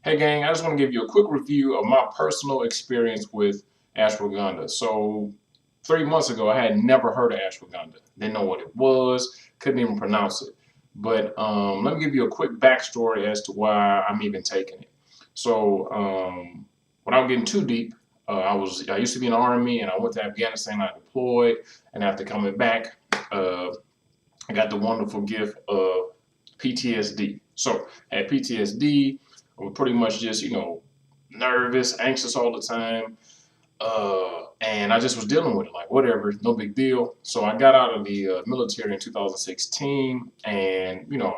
Hey gang, I just want to give you a quick review of my personal experience with ashwagandha. So 3 months ago, I had never heard of ashwagandha. Didn't know what it was, couldn't even pronounce it. But let me give you a quick backstory as to why I'm even taking it. So without getting too deep, I used to be in the army and I went to Afghanistan. I deployed, and after coming back, I got the wonderful gift of PTSD. So I had PTSD. I was pretty much just, nervous, anxious all the time. And I just was dealing with it, like whatever, no big deal. So I got out of the military in 2016, and I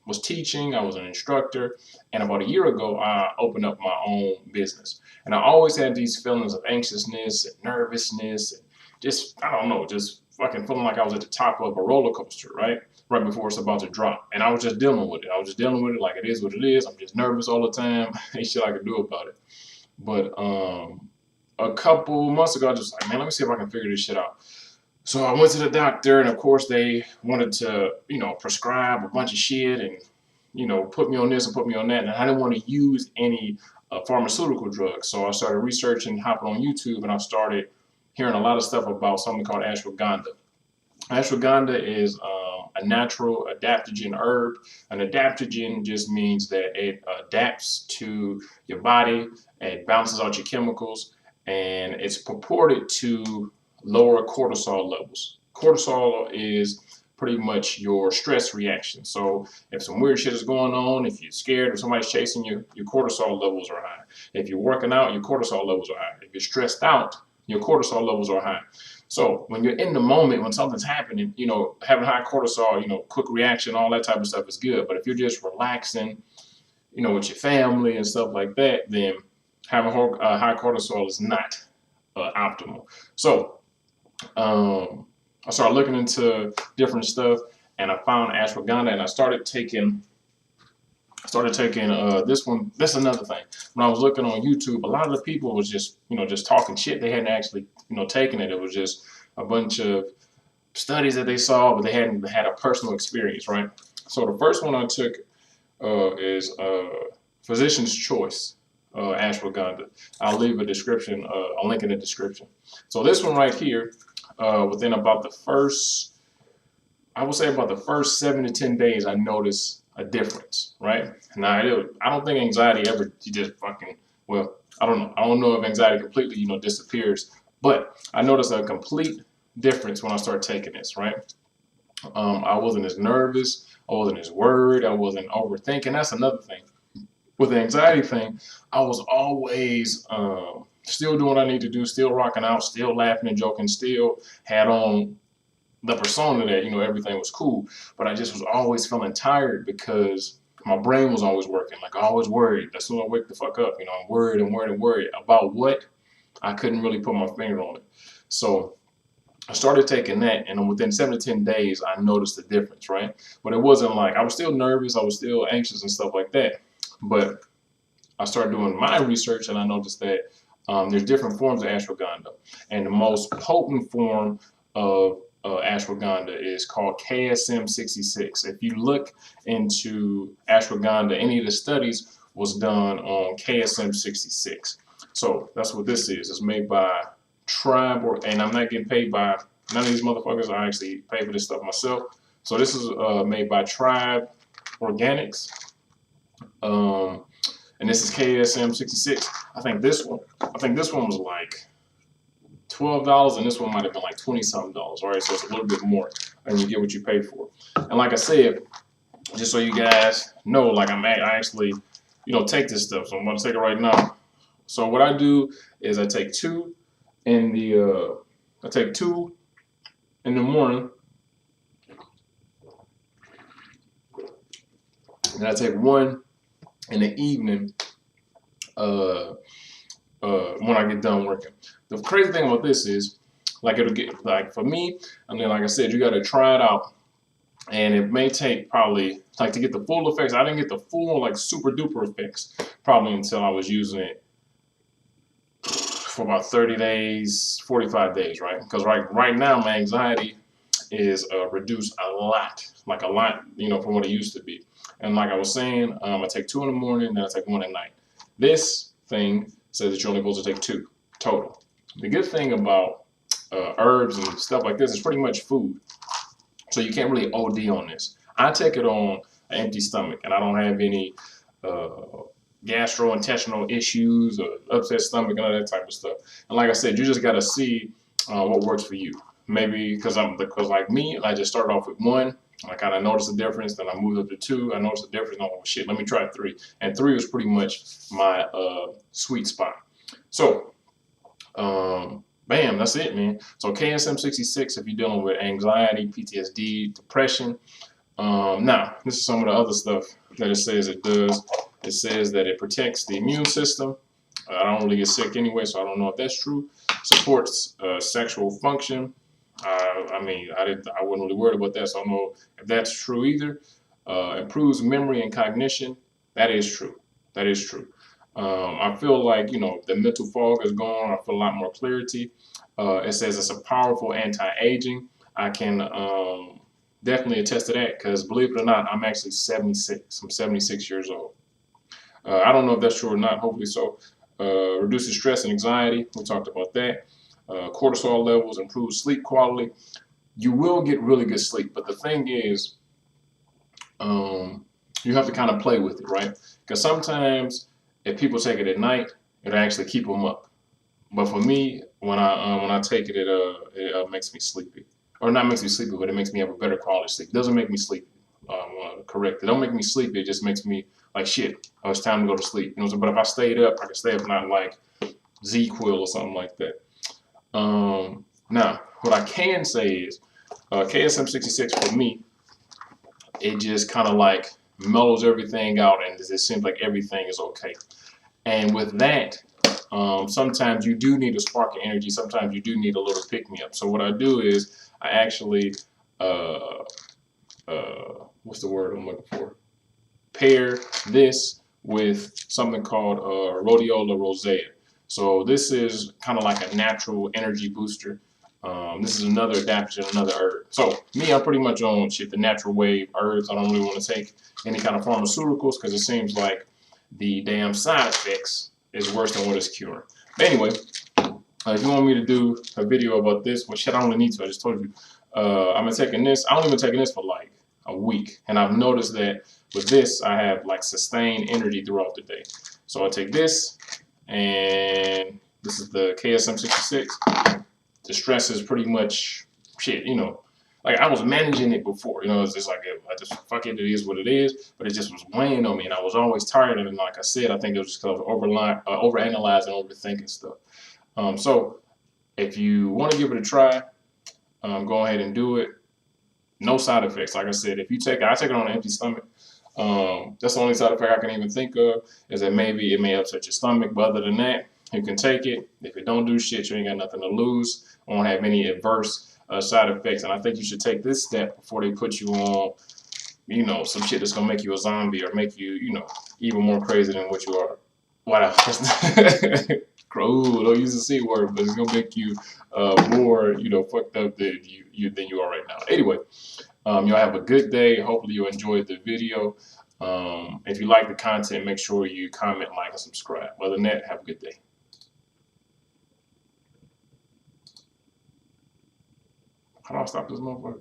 was teaching. I was an instructor, and about a year ago, I opened up my own business. And I always had these feelings of anxiousness and nervousness, and just I don't know, just fucking feeling like I was at the top of a roller coaster, right? Right before it's about to drop. And I was just dealing with it. I was just dealing with it like it is what it is. I'm just nervous all the time. Ain't shit I can do about it. But a couple months ago, I just like, man, let me see if I can figure this shit out. So I went to the doctor, and of course they wanted to, prescribe a bunch of shit and, put me on this and put me on that. And I didn't want to use any pharmaceutical drugs. So I started researching, hopping on YouTube, and I started hearing a lot of stuff about something called ashwagandha. Ashwagandha is a natural adaptogen herb. An adaptogen just means that it adapts to your body, it balances out your chemicals, and it's purported to lower cortisol levels. Cortisol is pretty much your stress reaction. So if some weird shit is going on, if you're scared, if somebody's chasing you, your cortisol levels are high. If you're working out, your cortisol levels are high. If you're stressed out, your cortisol levels are high. So when you're in the moment, when something's happening, having high cortisol, quick reaction, all that type of stuff is good. But if you're just relaxing, with your family and stuff like that, then having high cortisol is not optimal. So I started looking into different stuff, and I found ashwagandha, and I started taking this one. That's another thing. When I was looking on YouTube, a lot of the people was just, just talking shit. They hadn't actually, taken it. It was just a bunch of studies that they saw, but they hadn't had a personal experience, right? So the first one I took is Physician's Choice ashwagandha. I'll leave a description, a link in the description. So this one right here, within about the first, I would say about the first 7 to 10 days, I noticed a difference, right? Now, I don't think anxiety ever just fucking, well, I don't know. I don't know if anxiety completely, disappears, but I noticed a complete difference when I started taking this, right? I wasn't as nervous. I wasn't as worried. I wasn't overthinking. That's another thing. With the anxiety thing, I was always still doing what I need to do, still rocking out, still laughing and joking, still had on the persona that, everything was cool. But I just was always feeling tired because my brain was always working. Like I always worried. As soon as I wake the fuck up, I'm worried and worried and worried about what? I couldn't really put my finger on it. So I started taking that, and within 7 to 10 days, I noticed the difference, right? But it wasn't like I was still nervous, I was still anxious and stuff like that. But I started doing my research, and I noticed that there's different forms of ashwagandha, and the most potent form of ashwagandha is called KSM66. If you look into ashwagandha, any of the studies was done on KSM66. So that's what this is. It's made by Tribe, and I'm not getting paid by none of these motherfuckers. I actually pay for this stuff myself. So this is made by Tribe Organics. And this is KSM66. I think this one was like $12, and this one might have been like 20-something dollars. All right, so it's a little bit more, and you get what you pay for. And like I said, just so you guys know, like I actually, take this stuff. So I'm gonna take it right now. So what I do is I take two in the morning, and I take one in the evening when I get done working. The crazy thing about this is, like, it'll get, like, for me, I mean, like I said, you got to try it out, and it may take probably, like, to get the full effects. I didn't get the full, like, super duper effects probably until I was using it for about 30 days, 45 days, right? Because right now my anxiety is reduced a lot, from what it used to be. And like I was saying, I take two in the morning, then I take one at night. This thing says that you're only supposed to take 2 total. The good thing about herbs and stuff like this is pretty much food. So you can't really OD on this. I take it on an empty stomach, and I don't have any gastrointestinal issues or upset stomach and all that type of stuff. And like I said, you just got to see what works for you. Maybe because like me, I just started off with 1. I kind of noticed the difference. Then I moved up to 2. I noticed the difference. Oh shit, let me try 3. And 3 was pretty much my sweet spot. So, bam, that's it, man. So KSM66 if you're dealing with anxiety, PTSD, depression. Now, this is some of the other stuff that it says it does. It says that it protects the immune system. I don't really get sick anyway, so I don't know if that's true. Supports sexual function. I mean, I wasn't really worried about that, so I don't know if that's true either. Improves memory and cognition. That is true. That is true. I feel like, you know, the mental fog is gone. I feel a lot more clarity. It says it's a powerful anti-aging. I can definitely attest to that because, believe it or not, I'm actually 76. I'm 76 years old. I don't know if that's true or not. Hopefully so. Reduces stress and anxiety. We talked about that. Cortisol levels, improves sleep quality. You will get really good sleep, but the thing is, you have to kind of play with it, right? Because sometimes if people take it at night, it'll actually keep them up. But for me, when I take it, it makes me sleepy, or not makes me sleepy, but it makes me have a better quality sleep. It doesn't make me sleepy. Correct. It don't make me sleepy. It just makes me like shit. Oh, it's time to go to sleep. You know. But if I stayed up, I could stay up not like Z-Quil or something like that. Now, what I can say is KSM66 for me, it just kind of like mellows everything out, and it seems like everything is okay. And with that, sometimes you do need a spark of energy. Sometimes you do need a little pick-me-up. So what I do is I actually, what's the word I'm looking for? Pair this with something called rhodiola rosea. So this is kind of like a natural energy booster. This is another adaptogen, another herb. So me, I'm pretty much on shit, the natural wave herbs. I don't really want to take any kind of pharmaceuticals because it seems like the damn side effects is worse than what it's curing. But anyway, if you want me to do a video about this, well shit, I don't really need to. I just told you. I'm taking this. I only been taking this for like a week, and I've noticed that with this, I have like sustained energy throughout the day. So I take this, and this is the KSM66. The stress is pretty much shit, you know. Like I was managing it before, you know. It's just like I just fuck it. It is what it is. But it just was weighing on me, and I was always tired of it. And like I said, I think it was just because I was overanalyzing, overthinking stuff. So if you want to give it a try, go ahead and do it. No side effects. Like I said, if you take it, I take it on an empty stomach. That's the only side effect I can even think of is that maybe it may upset your stomach. But other than that, you can take it. If it don't do shit, you ain't got nothing to lose. Won't have any adverse side effects. And I think you should take this step before they put you on, you know, some shit that's gonna make you a zombie or make you, you know, even more crazy than what you are. Wow. Ooh, don't use the C word, but it's gonna make you more, you know, fucked up than you are right now. Anyway, y'all have a good day. Hopefully you enjoyed the video. If you like the content, make sure you comment, like, and subscribe. Other than that, have a good day. How do I stop this motherfucker?